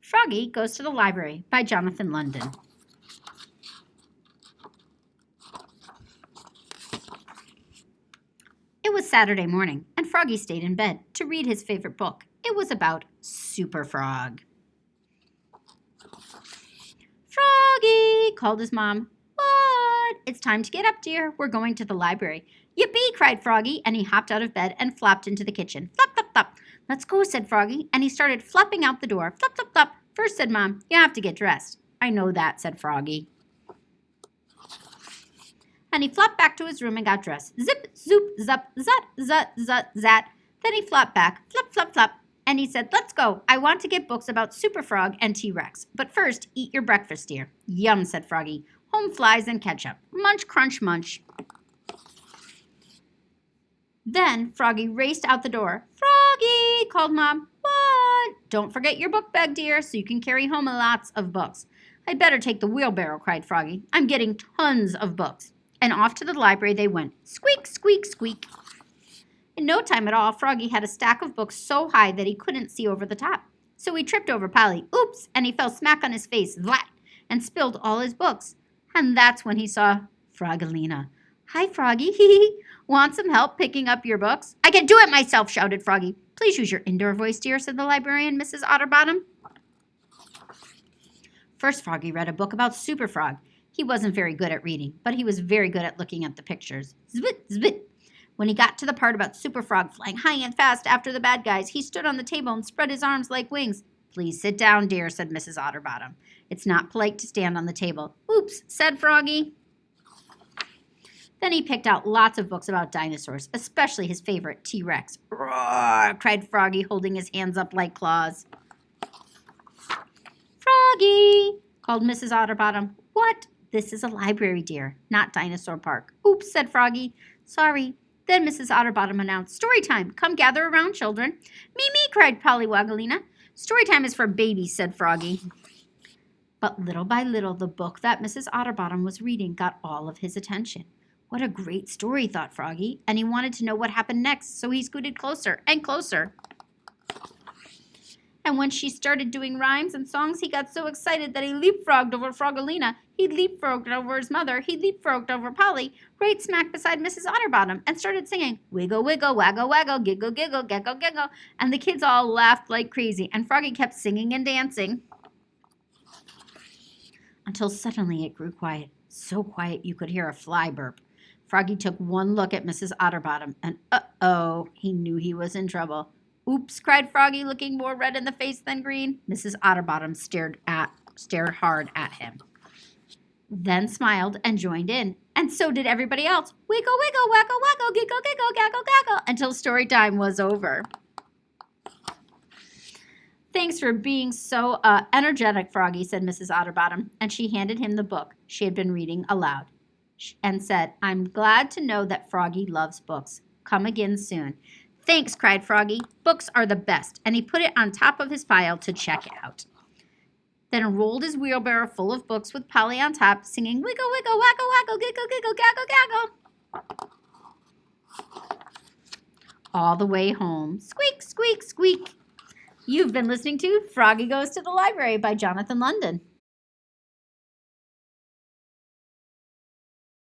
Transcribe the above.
Froggy Goes to the Library by Jonathan London. It was Saturday morning, and Froggy stayed in bed to read his favorite book. It was about Super Frog. Froggy, called his mom. What? It's time to get up, dear. We're going to the library. Yippee, cried Froggy, and he hopped out of bed and flopped into the kitchen. Flop, flop, flop. Let's go, said Froggy, and he started flopping out the door. Flop, flop, flop. First, said Mom, you have to get dressed. I know that, said Froggy. And he flopped back to his room and got dressed. Zip, zoop, zup, zut, zut, zut, zat. Then he flopped back, flop, flop, flop. And he said, let's go. I want to get books about Super Frog and T-Rex. But first, eat your breakfast, dear. Yum, said Froggy. Home flies and ketchup. Munch, crunch, munch. Then Froggy raced out the door. Froggy, called Mom. What? Don't forget your book bag, dear, so you can carry home lots of books. I'd better take the wheelbarrow, cried Froggy. I'm getting tons of books. And off to the library they went. Squeak, squeak, squeak. In no time at all, Froggy had a stack of books so high that he couldn't see over the top. So he tripped over Polly. Oops! And he fell smack on his face, vlat, and spilled all his books. And that's when he saw Froggelina. Hi, Froggy. Want some help picking up your books? I can do it myself, shouted Froggy. Please use your indoor voice, dear, said the librarian, Mrs. Otterbottom. First, Froggy read a book about Super Frog. He wasn't very good at reading, but he was very good at looking at the pictures. Zbit, zbit. When he got to the part about Super Frog flying high and fast after the bad guys, he stood on the table and spread his arms like wings. Please sit down, dear, said Mrs. Otterbottom. It's not polite to stand on the table. Oops, said Froggy. Then he picked out lots of books about dinosaurs, especially his favorite, T-Rex. Roar, cried Froggy, holding his hands up like claws. Froggy, called Mrs. Otterbottom. What? This is a library, dear, not Dinosaur Park. Oops, said Froggy. Sorry. Then Mrs. Otterbottom announced, story time. Come gather around, children. Me, cried Pollywoggelina. Story time is for babies, said Froggy. But little by little, the book that Mrs. Otterbottom was reading got all of his attention. What a great story, thought Froggy, and he wanted to know what happened next, so he scooted closer and closer. And when she started doing rhymes and songs, he got so excited that he leapfrogged over Froggelina. He leapfrogged over his mother. He leapfrogged over Polly, right smack beside Mrs. Otterbottom, and started singing, wiggle, wiggle, waggle, waggle, giggle, giggle, gecko, giggle. And the kids all laughed like crazy, and Froggy kept singing and dancing. Until suddenly it grew quiet, so quiet you could hear a fly burp. Froggy took one look at Mrs. Otterbottom, and uh-oh, he knew he was in trouble. Oops, cried Froggy, looking more red in the face than green. Mrs. Otterbottom stared hard at him, then smiled and joined in. And so did everybody else. Wiggle, wiggle, waggle, waggle, giggle, giggle, gaggle, gaggle, until story time was over. Thanks for being so energetic, Froggy, said Mrs. Otterbottom, and she handed him the book she had been reading aloud and said, I'm glad to know that Froggy loves books. Come again soon. Thanks, cried Froggy. Books are the best, and he put it on top of his pile to check out. Then rolled his wheelbarrow full of books with Polly on top, singing wiggle, wiggle, waggle, waggle, giggle, giggle, gaggle, gaggle, all the way home. Squeak, squeak, squeak. You've been listening to Froggy Goes to the Library by Jonathan London.